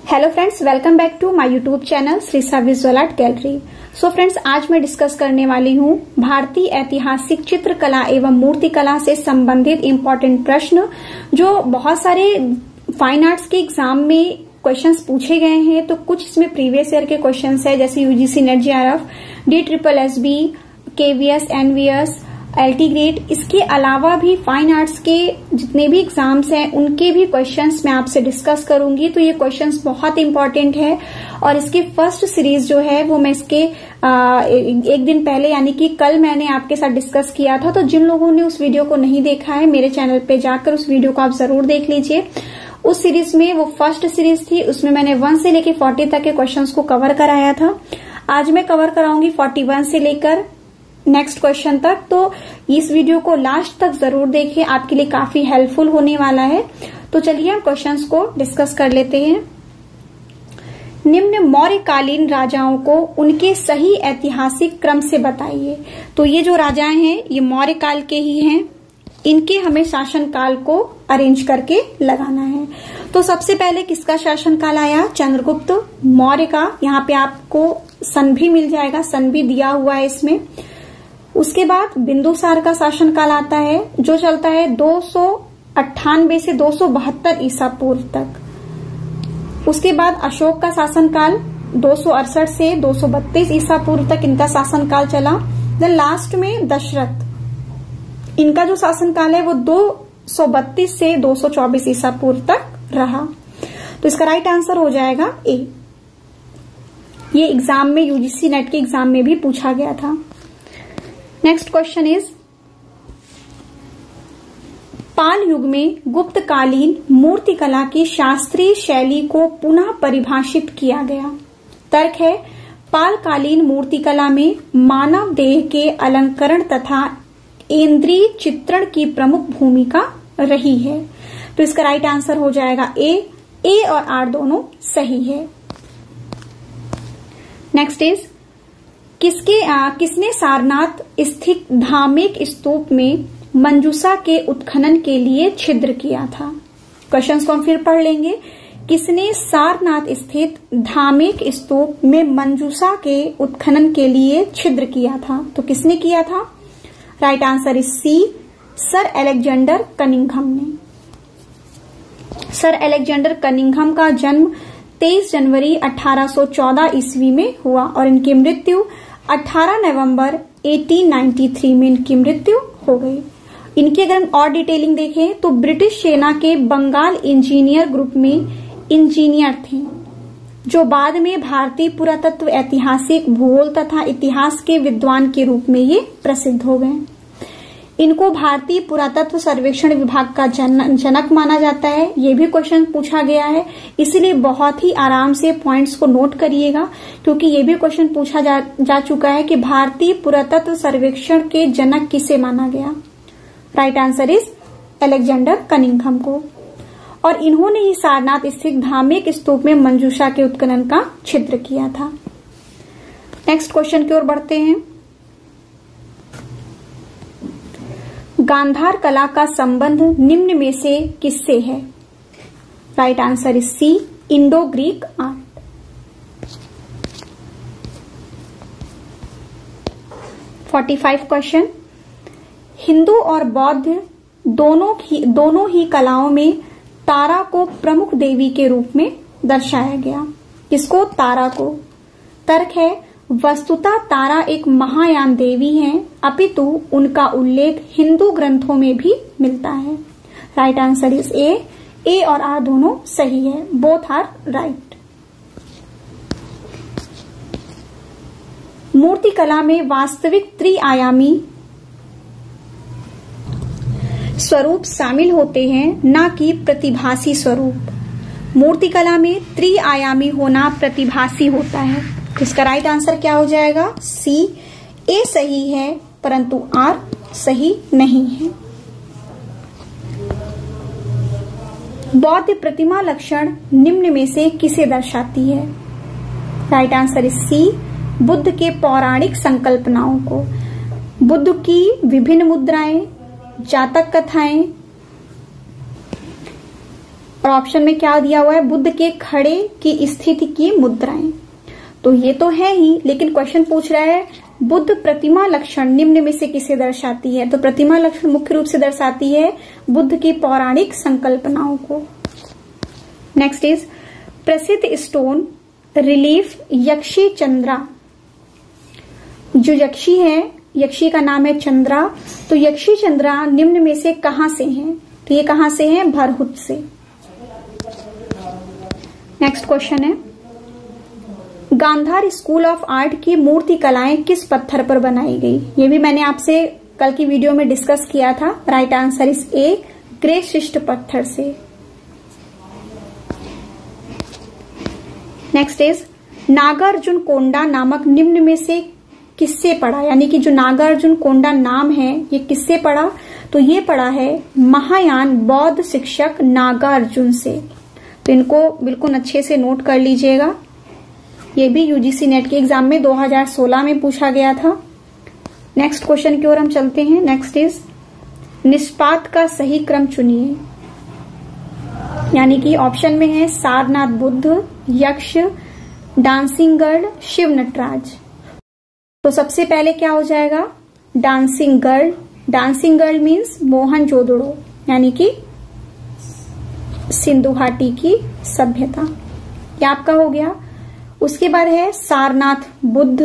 Hello friends, welcome back to my YouTube channel Shrisa visual art gallery. So friends, आज मैं discuss करने वाली हूँ भारतीय ऐतिहासिक चित्रकला एवं मूर्तिकला से संबंधित इम्पोर्टेंट प्रश्न जो बहुत सारे फाइन आर्ट्स के एग्जाम में क्वेश्चंस पूछे गए हैं। तो कुछ इसमें प्रीवियस ईयर के क्वेश्चंस है, जैसे UGC NET JRF, DSSB, KVS, NVS, LT grade. इसके अलावा भी फाइन आर्ट्स के जितने भी एग्जाम्स हैं उनके भी क्वेश्चंस मैं आपसे डिस्कस करूंगी। तो ये क्वेश्चंस बहुत इंपॉर्टेंट है और इसकी फर्स्ट सीरीज जो है वो मैं इसके एक दिन पहले यानी कि कल मैंने आपके साथ डिस्कस किया था। तो जिन लोगों ने उस वीडियो को नहीं देखा है, मेरे चैनल पे जाकर उस वीडियो को आप जरूर देख लीजिए। उस सीरीज में वो फर्स्ट सीरीज थी, उसमें मैंने 1 से लेकर 40 तक के क्वेश्चंस को कवर कराया था। आज मैं कवर कराऊंगी 41 से लेकर नेक्स्ट क्वेश्चन तक। तो इस वीडियो को लास्ट तक जरूर देखें, आपके लिए काफी हेल्पफुल होने वाला है। तो चलिए हम क्वेश्चंस को डिस्कस कर लेते हैं। निम्न मौर्यकालीन राजाओं को उनके सही ऐतिहासिक क्रम से बताइए। तो ये जो राजाएं हैं ये मौर्य काल के ही हैं, इनके हमें शासन काल को अरेंज करके लगाना है। तो सबसे पहले किसका शासन काल आया? चंद्रगुप्त मौर्य का। यहाँ पे आपको सन भी मिल जाएगा, सन भी दिया हुआ है इसमें। उसके बाद बिंदुसार का शासन काल आता है जो चलता है 298 से 272 ईसा पूर्व तक। उसके बाद अशोक का शासन काल 268 से 232 ईसा पूर्व तक इनका शासन काल चला। देन लास्ट में दशरथ, इनका जो शासन काल है वो 232 से 224 ईसा पूर्व तक रहा। तो इसका राइट आंसर हो जाएगा ए। ये एग्जाम में यूजीसी नेट के एग्जाम में भी पूछा गया था। नेक्स्ट क्वेश्चन इज, पाल युग में गुप्तकालीन मूर्तिकला की शास्त्रीय शैली को पुनः परिभाषित किया गया। तर्क है, पालकालीन मूर्तिकला में मानव देह के अलंकरण तथा इंद्रिय चित्रण की प्रमुख भूमिका रही है। तो इसका राइट आंसर हो जाएगा ए और आर दोनों सही है। नेक्स्ट इज, किसने सारनाथ स्थित धार्मिक स्तूप में मंजूषा के उत्खनन के लिए छिद्र किया था? क्वेश्चंस को हम फिर पढ़ लेंगे। किसने सारनाथ स्थित धार्मिक स्तूप में मंजूषा के उत्खनन के लिए छिद्र किया था? तो किसने किया था? Right answer is C, sir Alexander Cunningham ने। सर अलेक्जेंडर कनिंघम का जन्म 23 जनवरी 1814 ईस्वी में हुआ और इनकी मृत्यु 18 नवंबर 1893 में इनकी मृत्यु हो गई। इनकी अगर हम और डिटेलिंग देखें तो ब्रिटिश सेना के बंगाल इंजीनियर ग्रुप में इंजीनियर थे, जो बाद में भारतीय पुरातत्व, ऐतिहासिक, भूगोल तथा इतिहास के विद्वान के रूप में ये प्रसिद्ध हो गए। इनको भारतीय पुरातत्व सर्वेक्षण विभाग का जनक माना जाता है। ये भी क्वेश्चन पूछा गया है, इसीलिए बहुत ही आराम से पॉइंट्स को नोट करिएगा, क्योंकि ये भी क्वेश्चन पूछा जा चुका है कि भारतीय पुरातत्व सर्वेक्षण के जनक किसे माना गया। Right answer is Alexander Cunningham को। और इन्होंने ही सारनाथ स्थित धार्मिक स्तूप में मंजूषा के उत्खनन का छिद्र किया था। नेक्स्ट क्वेश्चन की ओर बढ़ते हैं। गांधार कला का संबंध निम्न में से किससे है? Right answer is C, Indo Greek art. 45 question, Hindu और बौद्ध दोनों ही कलाओं में तारा को प्रमुख देवी के रूप में दर्शाया गया। किसको? तारा को। तर्क है, वस्तुतः तारा एक महायान देवी हैं, अपितु उनका उल्लेख हिंदू ग्रंथों में भी मिलता है। राइट आंसर इज ए और आर दोनों सही है, बोथ आर राइट। मूर्तिकला में वास्तविक त्रिआयामी स्वरूप शामिल होते हैं, ना कि प्रतिभासी स्वरूप। मूर्तिकला में त्रिआयामी होना प्रतिभासी होता है। इसका राइट आंसर क्या हो जाएगा? सी, ए सही है परंतु आर सही नहीं है। बौद्ध प्रतिमा लक्षण निम्न में से किसे दर्शाती है? Right answer is C, Buddha के पौराणिक संकल्पनाओं को। बुद्ध की विभिन्न मुद्राएं, जातक कथाएं, और ऑप्शन में क्या दिया हुआ है, बुद्ध के खड़े की स्थिति की मुद्राएं। तो ये तो है ही, लेकिन क्वेश्चन पूछ रहा है बुद्ध प्रतिमा लक्षण निम्न में से किसे दर्शाती है। तो प्रतिमा लक्षण मुख्य रूप से दर्शाती है बुद्ध की पौराणिक संकल्पनाओं को। नेक्स्ट इज प्रसिद्ध स्टोन रिलीफ यक्षी चंद्रा। जो यक्षी है, यक्षी का नाम है चंद्रा। तो यक्षी चंद्रा निम्न में से कहां से है? तो ये कहां से है? भरहुत से। नेक्स्ट क्वेश्चन है गांधार स्कूल ऑफ आर्ट की मूर्ति कलाएं किस पत्थर पर बनाई गई? ये भी मैंने आपसे कल की वीडियो में डिस्कस किया था। Right answer is A, grey शिष्ट पत्थर से। नेक्स्ट इज नागार्जुन कोंडा नामक निम्न में से किससे पढ़ा? यानी कि जो नागार्जुन कोंडा नाम है ये किससे पढ़ा? तो ये पढ़ा है महायान बौद्ध शिक्षक नागार्जुन से। तो इनको बिल्कुल अच्छे से नोट कर लीजिएगा। ये भी यूजीसी नेट के एग्जाम में 2016 में पूछा गया था। नेक्स्ट क्वेश्चन की ओर हम चलते हैं। नेक्स्ट इज निष्पात का सही क्रम चुनिए। यानी कि ऑप्शन में है सारनाथ बुद्ध, यक्ष, डांसिंग गर्ल, शिव नटराज। तो सबसे पहले क्या हो जाएगा? Dancing girl. Dancing girl means Mohenjodaro, यानी कि सिंधु घाटी की सभ्यता। क्या आपका हो गया? उसके बाद है सारनाथ बुद्ध।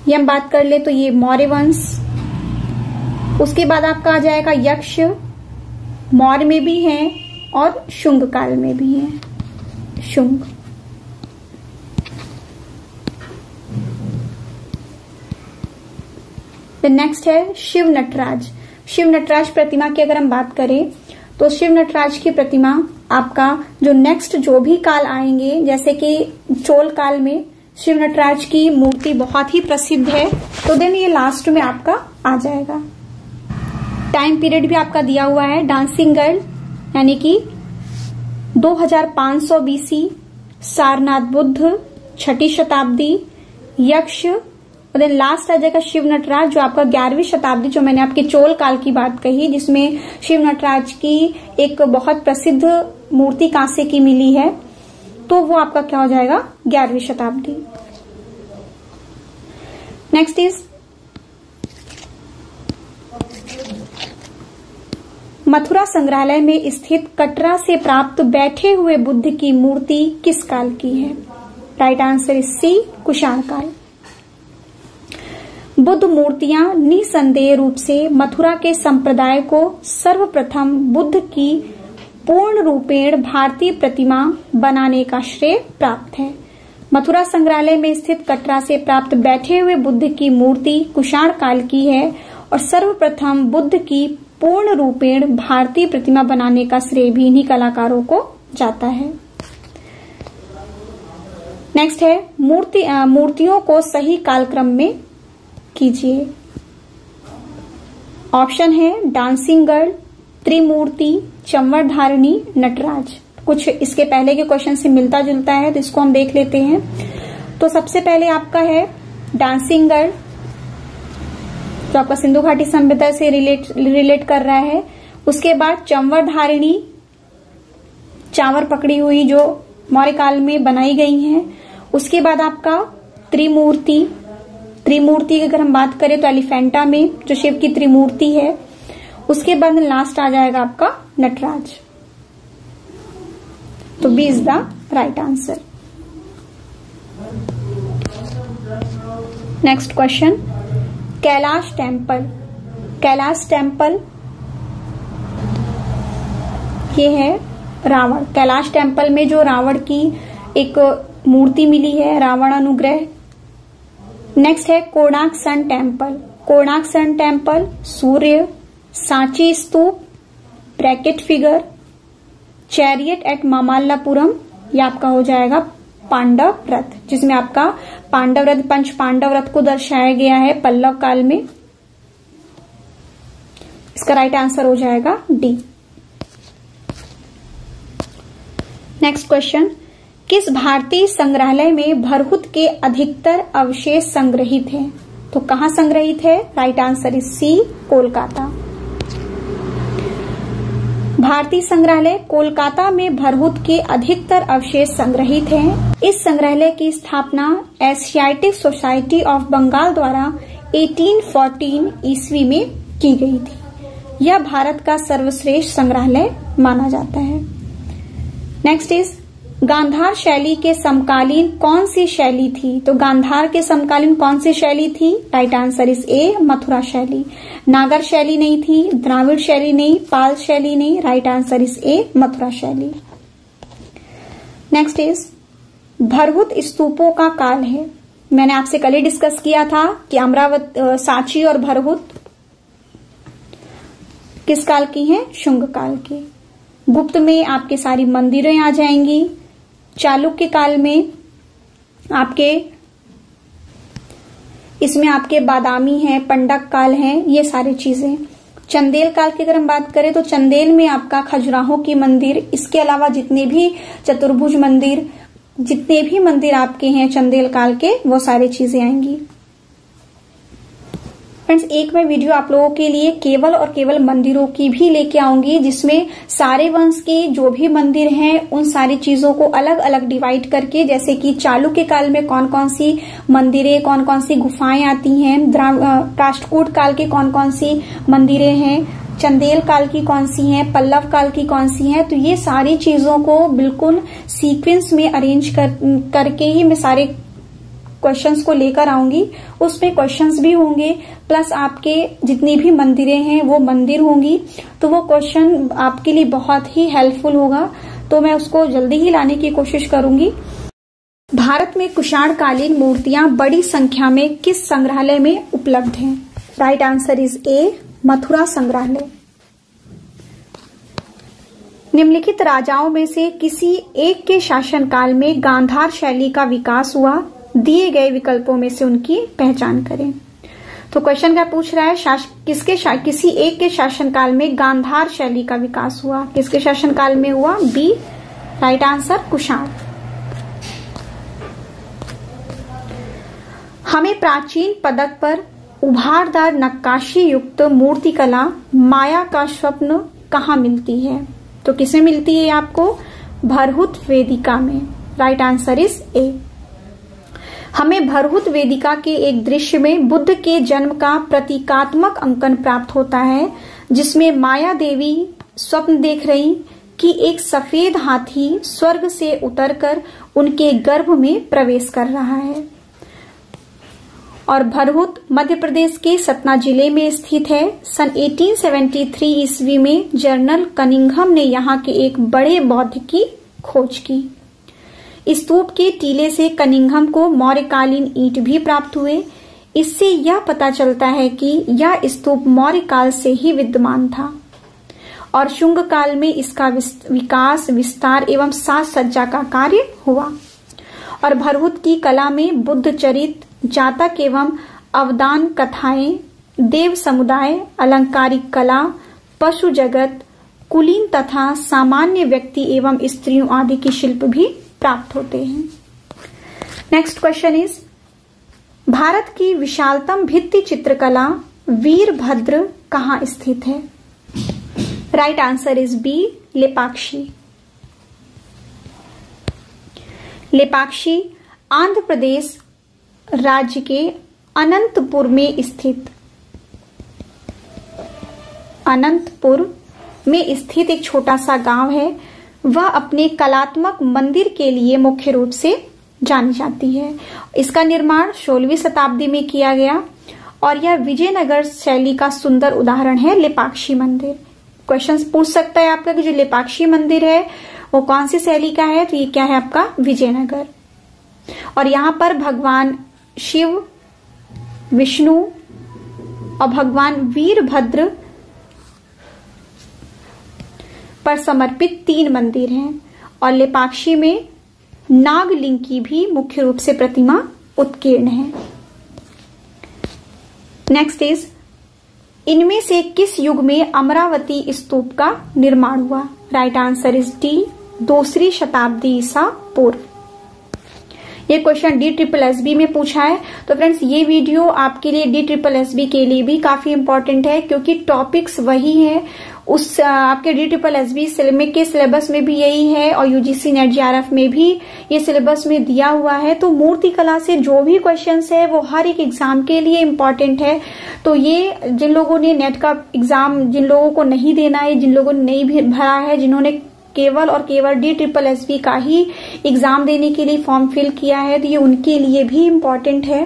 ये हम बात कर ले तो ये मौर्य वंश। उसके बाद आपका आ जाएगा यक्ष, मौर्य में भी है और शुंग काल में भी है, शुंग। नेक्स्ट है शिव नटराज। शिव नटराज प्रतिमा की अगर हम बात करें तो शिव नटराज की प्रतिमा आपका जो नेक्स्ट जो भी काल आएंगे, जैसे कि चोल काल में शिव नटराज की मूर्ति बहुत ही प्रसिद्ध है, तो देन ये लास्ट में आपका आ जाएगा। टाइम पीरियड भी आपका दिया हुआ है। डांसिंग गर्ल यानी कि 2500 बीसी, सारनाथ बुद्ध 6वीं शताब्दी, यक्ष, और देन लास्ट आ जाएगा शिव नटराज जो आपका 11वीं शताब्दी, जो मैंने आपके चोल काल की बात कही, जिसमें शिव नटराज की एक बहुत प्रसिद्ध मूर्ति कांसे की मिली है, तो वो आपका क्या हो जाएगा? 11वीं शताब्दी। नेक्स्ट इज मथुरा संग्रहालय में स्थित कटरा से प्राप्त बैठे हुए बुद्ध की मूर्ति किस काल की है? Right answer is C, Kushan काल। बुद्ध मूर्तियां निसंदेह रूप से मथुरा के संप्रदाय को सर्वप्रथम बुद्ध की पूर्ण रूपेण भारतीय प्रतिमा बनाने का श्रेय प्राप्त है। मथुरा संग्रहालय में स्थित कटरा से प्राप्त बैठे हुए बुद्ध की मूर्ति कुषाण काल की है और सर्वप्रथम बुद्ध की पूर्ण रूपेण भारतीय प्रतिमा बनाने का श्रेय भी इन्हीं कलाकारों को जाता है। नेक्स्ट है मूर्तियों को सही कालक्रम में कीजिए। ऑप्शन है डांसिंग गर्ल, त्रिमूर्ति, चंवर धारिणी, नटराज। कुछ इसके पहले के क्वेश्चन से मिलता जुलता है तो इसको हम देख लेते हैं। तो सबसे पहले आपका है डांसिंग गर्ल जो आपका सिंधु घाटी सभ्यता से रिलेट कर रहा है। उसके बाद चंवर धारिणी, चावर पकड़ी हुई जो मौर्य काल में बनाई गई हैं। उसके बाद आपका त्रिमूर्ति की अगर हम बात करें तो एलिफेंटा में जो शिव की त्रिमूर्ति है। उसके बाद लास्ट आ जाएगा आपका नटराज। तो B is the right answer. Next question, Kailash temple. Kailash temple ये है रावण। कैलाश टेम्पल में जो रावण की एक मूर्ति मिली है, रावण अनुग्रह। नेक्स्ट है Konark sun temple. Konark sun temple, Surya, Sanchi stupa, bracket figure, chariot at Mamallapuram, ये आपका हो जाएगा पांडव रथ, जिसमें आपका पांडव रथ, पंच पांडव रथ को दर्शाया गया है पल्लव काल में। इसका राइट आंसर हो जाएगा डी। नेक्स्ट क्वेश्चन, किस भारतीय संग्रहालय में भरहुत के अधिकतर अवशेष संग्रहित हैं? तो कहां संग्रहित है? Right answer is C, Kolkata. भारतीय संग्रहालय कोलकाता में भरहुत के अधिकतर अवशेष संग्रहित हैं। इस संग्रहालय की स्थापना एशियाटिक सोसाइटी ऑफ बंगाल द्वारा 1814 ईस्वी में की गई थी। यह भारत का सर्वश्रेष्ठ संग्रहालय माना जाता है। नेक्स्ट इज गांधार शैली के समकालीन कौन सी शैली थी? तो गांधार के समकालीन कौन सी शैली थी? Right answer is A, Mathura शैली। नागर शैली नहीं थी, द्राविड़ शैली नहीं, पाल शैली नहीं, right answer is A, Mathura शैली। नेक्स्ट इज भरहुत स्तूपों का काल है। मैंने आपसे कल ही डिस्कस किया था कि अमरावती, सांची और भरहुत किस काल की हैं? शुंग काल की। गुप्त में आपके सारी मंदिरें आ जाएंगी। चालुक्य काल में आपके इसमें आपके बादामी हैं, पंडक काल हैं, ये सारी चीजें। चंदेल काल की अगर हम बात करें तो चंदेल में आपका खजुराहो की मंदिर, इसके अलावा जितने भी चतुर्भुज मंदिर, जितने भी मंदिर आपके हैं चंदेल काल के, वो सारी चीजें आएंगी। फ्रेंड्स, एक मैं वीडियो आप लोगों के लिए केवल और केवल मंदिरों की भी लेके आऊंगी, जिसमें सारे वंश के जो भी मंदिर हैं उन सारी चीजों को अलग अलग डिवाइड करके, जैसे कि चालुक्य काल में कौन कौन सी मंदिरें, कौन कौन सी गुफाएं आती हैं, राष्ट्रकूट काल के कौन कौन सी मंदिरें हैं, चंदेल काल की कौन सी हैं, पल्लव काल की कौन सी हैं। तो ये सारी चीजों को बिल्कुल सीक्वेंस में अरेंज करके ही मैं सारे क्वेश्चंस को लेकर आऊंगी। उसमें क्वेश्चंस भी होंगे, प्लस आपके जितनी भी मंदिरें हैं वो मंदिर होंगी, तो वो क्वेश्चन आपके लिए बहुत ही हेल्पफुल होगा। तो मैं उसको जल्दी ही लाने की कोशिश करूंगी। भारत में कुषाण कालीन मूर्तियां बड़ी संख्या में किस संग्रहालय में उपलब्ध हैं? Right answer is A, Mathura संग्रहालय। निम्नलिखित राजाओं में से किसी एक के शासनकाल में गांधार शैली का विकास हुआ? दिए गए विकल्पों में से उनकी पहचान करें। तो क्वेश्चन क्या पूछ रहा है? किसी एक के शासनकाल में गांधार शैली का विकास हुआ? किसके शासनकाल में हुआ? B, right answer Kushan. हमें प्राचीन पदक पर उभारदार नक्काशी युक्त मूर्तिकला माया का स्वप्न कहाँ मिलती है? तो किसमें मिलती है आपको? भरहुत वेदिका में। राइट आंसर इज ए। हमें भरहुत वेदिका के एक दृश्य में बुद्ध के जन्म का प्रतीकात्मक अंकन प्राप्त होता है, जिसमें माया देवी स्वप्न देख रही कि एक सफेद हाथी स्वर्ग से उतरकर उनके गर्भ में प्रवेश कर रहा है। और भरहुत मध्य प्रदेश के सतना जिले में स्थित है। सन 1873 ईस्वी में जनरल कनिंघम ने यहाँ के एक बड़े बौद्ध की खोज की। स्तूप के टीले से कनिंघम को मौर्यकालीन ईंट भी प्राप्त हुए। इससे यह पता चलता है कि यह स्तूप मौर्य काल से ही विद्यमान था और शुंग काल में इसका विकास, विस्तार एवं साज सज्जा का कार्य हुआ। और भरहुत की कला में बुद्ध चरित, जातक एवं अवदान कथाएं, देव समुदाय, अलंकारिक कला, पशु जगत, कुलीन तथा सामान्य व्यक्ति एवं स्त्रियों आदि के शिल्प भी प्राप्त होते हैं। नेक्स्ट क्वेश्चन इज, भारत की विशालतम भित्ति चित्रकला वीरभद्र कहाँ स्थित है? Right answer is B, Lepakshi. Lepakshi Andhra Pradesh राज्य के अनंतपुर में स्थित एक छोटा सा गांव है। वह अपने कलात्मक मंदिर के लिए मुख्य रूप से जानी जाती है। इसका निर्माण 16वीं शताब्दी में किया गया और यह विजयनगर शैली का सुंदर उदाहरण है, लेपाक्षी मंदिर। क्वेश्चन पूछ सकता है आपका कि जो लेपाक्षी मंदिर है वो कौन सी शैली का है? तो ये क्या है आपका? विजयनगर। और यहाँ पर भगवान शिव, विष्णु और भगवान वीरभद्र पर समर्पित 3 मंदिर हैं और लेपाक्षी में नागलिंग की भी मुख्य रूप से प्रतिमा उत्कीर्ण है। नेक्स्ट इज, इनमें से किस युग में अमरावती स्तूप का निर्माण हुआ? राइट आंसर इज डी, 2री शताब्दी ईसा पूर्व। ये क्वेश्चन DSSB में पूछा है। तो फ्रेंड्स, ये वीडियो आपके लिए DSSB के लिए भी काफी इंपॉर्टेंट है, क्योंकि टॉपिक्स वही है उस आपके DSSB के सिलेबस में भी यही है और UGC NET JRF में भी ये सिलेबस में दिया हुआ है। तो मूर्ति कला से जो भी क्वेश्चंस है वो हर एक एग्जाम के लिए इम्पोर्टेंट है। तो ये जिन लोगों ने नेट का एग्जाम, जिन लोगों को नहीं देना है, जिन लोगों ने नहीं भी भरा है, जिन्होंने केवल और केवल DSSB का ही एग्जाम देने के लिए फॉर्म फिल किया है, तो ये उनके लिए भी इम्पोर्टेंट है।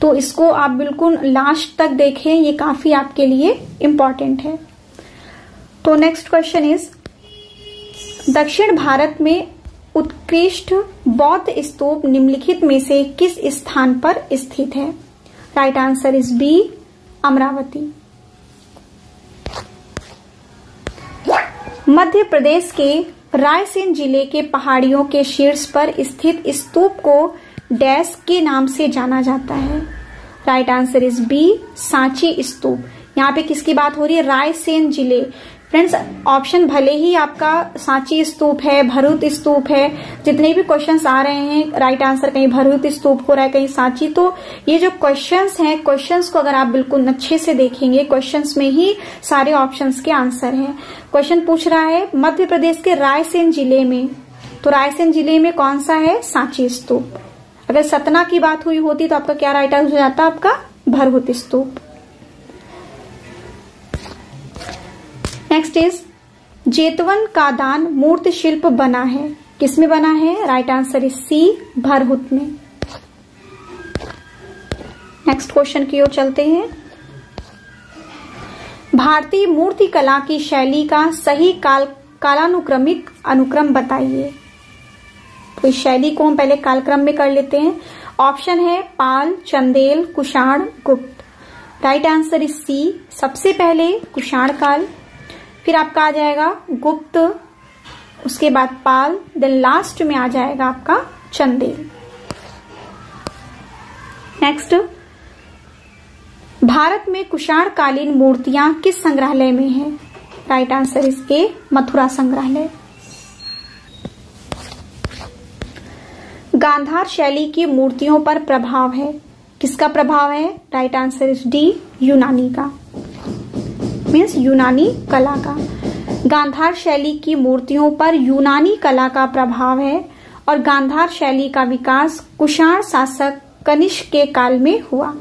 तो इसको आप बिल्कुल लास्ट तक देखें, ये काफी आपके लिए इम्पोर्टेंट है। तो नेक्स्ट क्वेश्चन इज, दक्षिण भारत में उत्कृष्ट बौद्ध स्तूप निम्नलिखित में से किस स्थान पर स्थित है? Right answer is B, Amaravati. Madhya Pradesh के रायसेन जिले के पहाड़ियों के शीर्ष पर स्थित स्तूप को डैश के नाम से जाना जाता है? Right answer is B, Sanchi stupa. यहाँ पे किसकी बात हो रही है? रायसेन जिले। फ्रेंड्स, ऑप्शन भले ही आपका सांची स्तूप है, भरूच स्तूप है, जितने भी क्वेश्चंस आ रहे हैं राइट आंसर कहीं भरूच स्तूप हो रहा है, कहीं सांची, तो ये जो क्वेश्चंस हैं, क्वेश्चंस को अगर आप बिल्कुल अच्छे से देखेंगे, क्वेश्चंस में ही सारे ऑप्शंस के आंसर हैं। क्वेश्चन पूछ रहा है मध्य प्रदेश के रायसेन जिले में, तो रायसेन जिले में कौन सा है? सांची स्तूप। अगर सतना की बात हुई होती तो आपका क्या राइट आंसर हो जाता? आपका भरहुत स्तूप। नेक्स्ट इज, जेतवन का दान मूर्ति शिल्प बना है, किसमें बना है? Right answer is C, Bharhut में। नेक्स्ट क्वेश्चन की ओर चलते हैं। भारतीय मूर्ति कला की शैली का सही कालानुक्रमिक अनुक्रम बताइए। तो इस शैली को हम पहले कालक्रम में कर लेते हैं। ऑप्शन है पाल, चंदेल, कुषाण, गुप्त। राइट आंसर इज सी, सबसे पहले कुषाण काल, फिर आपका आ जाएगा गुप्त, उसके बाद पाल, देन लास्ट में आ जाएगा आपका चंदेल। नेक्स्ट, भारत में कुषाण कालीन मूर्तियां किस संग्रहालय में हैं? Right answer is A, Mathura संग्रहालय। गांधार शैली की मूर्तियों पर प्रभाव है, किसका प्रभाव है? राइट आंसर इज डी, यूनानी का, मीन्स यूनानी कला का। गांधार शैली की मूर्तियों पर यूनानी कला का प्रभाव है और गांधार शैली का विकास कुषाण शासक कनिष्क के काल में हुआ।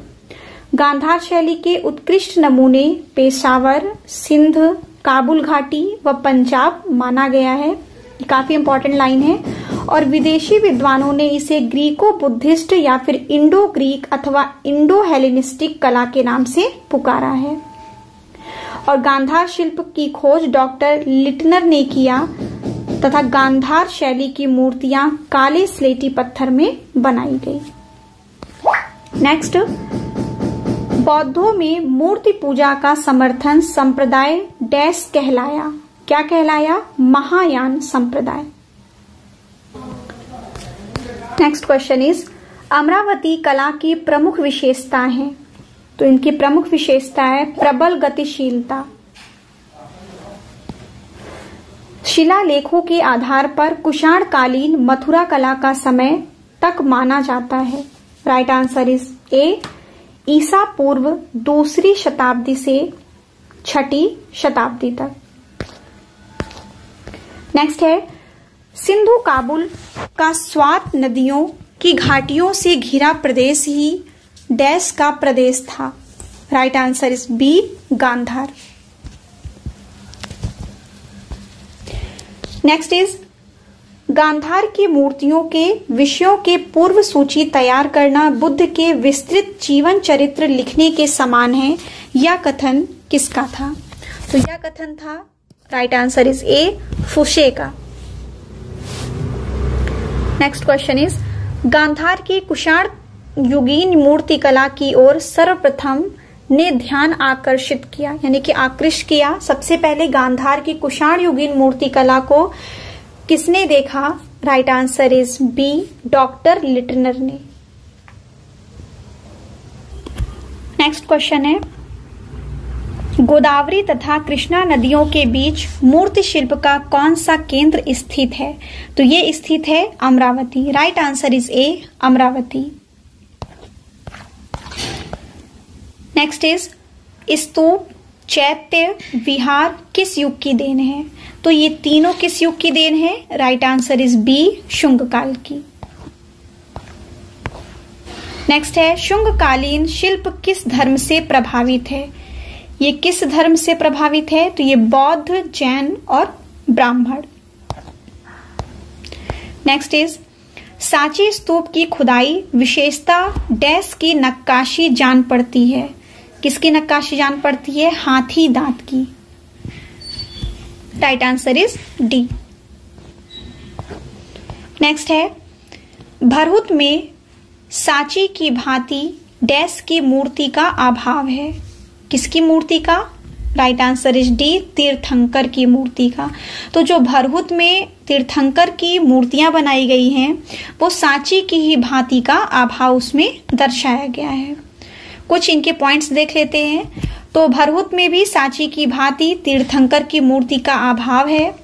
गांधार शैली के उत्कृष्ट नमूने पेशावर, सिंध, काबुल घाटी व पंजाब माना गया है। काफी इंपॉर्टेंट लाइन है। और विदेशी विद्वानों ने इसे ग्रीको बुद्धिस्ट या फिर इंडो ग्रीक अथवा इंडो हेलेनिस्टिक कला के नाम से पुकारा है। और गांधार शिल्प की खोज डॉक्टर लिटनर ने किया तथा गांधार शैली की मूर्तियां काले स्लेटी पत्थर में बनाई गई। नेक्स्ट, बौद्धों में मूर्ति पूजा का समर्थन संप्रदाय डैश कहलाया? क्या कहलाया? महायान संप्रदाय। नेक्स्ट क्वेश्चन इज, अमरावती कला की प्रमुख विशेषता है? तो इनकी प्रमुख विशेषता है प्रबल गतिशीलता। शिलालेखों के आधार पर कुषाण कालीन मथुरा कला का समय तक माना जाता है। राइट आंसर इज ए, ईसा पूर्व 2री शताब्दी से 6ठी शताब्दी तक। नेक्स्ट है, सिंधु काबुल का स्वात नदियों की घाटियों से घिरा प्रदेश ही डैश का प्रदेश था। Right answer is B, Gandhara. Next is, Gandhara की मूर्तियों के विषयों के पूर्व सूची तैयार करना बुद्ध के विस्तृत जीवन चरित्र लिखने के समान है। यह कथन किसका था? तो यह कथन था, राइट आंसर इज ए, फुशे का। नेक्स्ट क्वेश्चन इज, गांधार की कुषाण युगीन मूर्ति कला की ओर सर्वप्रथम ने ध्यान आकर्षित किया, यानी कि आकृष्ट किया। सबसे पहले गांधार की कुषाण युगीन मूर्ति कला को किसने देखा? Right answer is B, doctor Leitner ने। नेक्स्ट क्वेश्चन है, गोदावरी तथा कृष्णा नदियों के बीच मूर्ति शिल्प का कौन सा केंद्र स्थित है? तो ये स्थित है Amaravati. Right answer is A, Amaravati. Next is, stupa chaitya, vihara किस युग की देन है? तो ये तीनों किस युग की देन है? Right answer is B, Shunga काल की। नेक्स्ट है, शुंगकालीन शिल्प किस धर्म से प्रभावित है? ये किस धर्म से प्रभावित है? तो ये बौद्ध, जैन और ब्राह्मण। नेक्स्ट इज, सांची स्तूप की खुदाई विशेषता डैश की नक्काशी जान पड़ती है? किसकी नक्काशी जान पड़ती है? हाथी दांत की। Right answer is D. Next है, भरहुत में सांची की भांति डैश की मूर्ति का अभाव है? किसकी मूर्ति का? राइट आंसर इज डी, तीर्थंकर की मूर्ति का। तो जो भरहुत में तीर्थंकर की मूर्तियां बनाई गई हैं वो सांची की ही भांति का अभाव उसमें दर्शाया गया है। कुछ इनके पॉइंट्स देख लेते हैं। तो भरहुत में भी सांची की भांति तीर्थंकर की मूर्ति का अभाव है।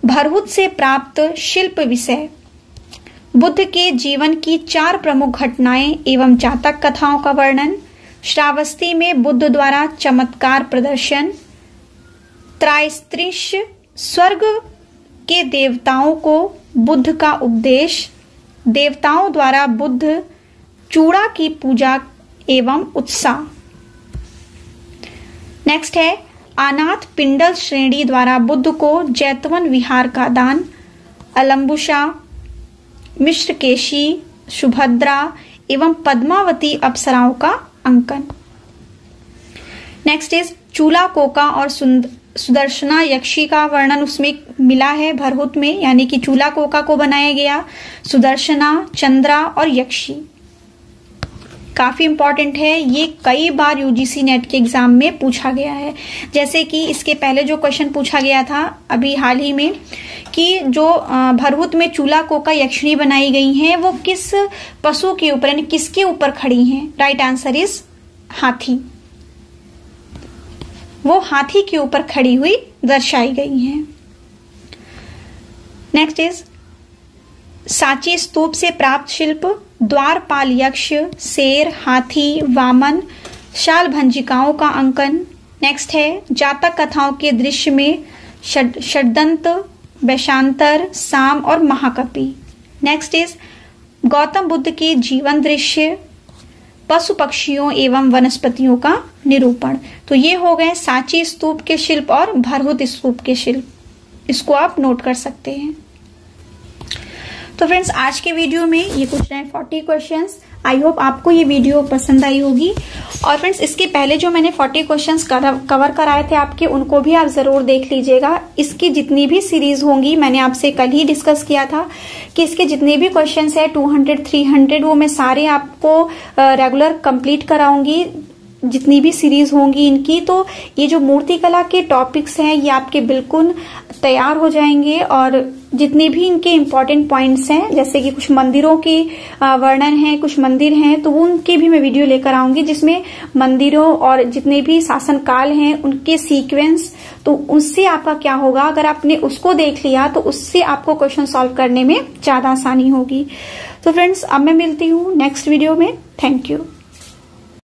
भरहुत से प्राप्त शिल्प विषय बुद्ध के जीवन की 4 प्रमुख घटनाएं एवं जातक कथाओं का वर्णन, श्रावस्ती में बुद्ध द्वारा चमत्कार प्रदर्शन, त्रायस्त्रिश स्वर्ग के देवताओं को बुद्ध का उपदेश, देवताओं द्वारा बुद्ध चूड़ा की पूजा एवं उत्साह। नेक्स्ट है, अनाथ पिंडल श्रेणी द्वारा बुद्ध को जैतवन विहार का दान, अलम्बुशा, मिश्रकेशी, सुभद्रा एवं पद्मावती अप्सराओं का अंकन। नेक्स्ट इज, चूला कोका और सुदर्शना यक्षी का वर्णन उसमें मिला है भरहुत में, यानी कि चूला कोका को बनाया गया, सुदर्शना, चंद्रा और यक्षी। काफी इंपॉर्टेंट है, ये कई बार यूजीसी नेट के एग्जाम में पूछा गया है। जैसे कि इसके पहले जो क्वेश्चन पूछा गया था अभी हाल ही में कि जो भरहुत में चूला कोका यक्षिणी बनाई गई हैं वो किस पशु के ऊपर यानी किसके ऊपर खड़ी हैं? राइट आंसर इज हाथी। वो हाथी के ऊपर खड़ी हुई दर्शाई गई हैं। नेक्स्ट इज, सांची स्तूप से प्राप्त शिल्प द्वारपाल यक्ष, शेर, हाथी, वामन, शाल भंजिकाओं का अंकन। नेक्स्ट है, जातक कथाओं के दृश्य में षड्दंत, वैशांतर, साम और महाकपि। नेक्स्ट इज, गौतम बुद्ध के जीवन दृश्य, पशु पक्षियों एवं वनस्पतियों का निरूपण। तो ये हो गए सांची स्तूप के शिल्प और भरहुत स्तूप के शिल्प। इसको आप नोट कर सकते हैं। तो फ्रेंड्स, आज के वीडियो में ये कुछ रहे 40 क्वेश्चंस। आई होप आपको ये वीडियो पसंद आई होगी। और फ्रेंड्स, इसके पहले जो मैंने 40 क्वेश्चंस कवर कराए थे आपके, उनको भी आप जरूर देख लीजिएगा। इसकी जितनी भी सीरीज होंगी, मैंने आपसे कल ही डिस्कस किया था कि इसके जितने भी क्वेश्चंस है 200, 300, वो मैं सारे आपको रेगुलर कंप्लीट कराऊंगी, जितनी भी सीरीज होंगी इनकी। तो ये जो मूर्तिकला के टॉपिक्स हैं ये आपके बिल्कुल तैयार हो जाएंगे। और जितने भी इनके इम्पोर्टेंट पॉइंट्स हैं, जैसे कि कुछ मंदिरों के वर्णन है, कुछ मंदिर हैं, तो वो उनके भी मैं वीडियो लेकर आऊंगी, जिसमें मंदिरों और जितने भी शासन काल हैं उनके सीक्वेंस। तो उससे आपका क्या होगा, अगर आपने उसको देख लिया तो उससे आपको क्वेश्चन सॉल्व करने में ज्यादा आसानी होगी। तो फ्रेंड्स, अब मैं मिलती हूँ नेक्स्ट वीडियो में। Thank you.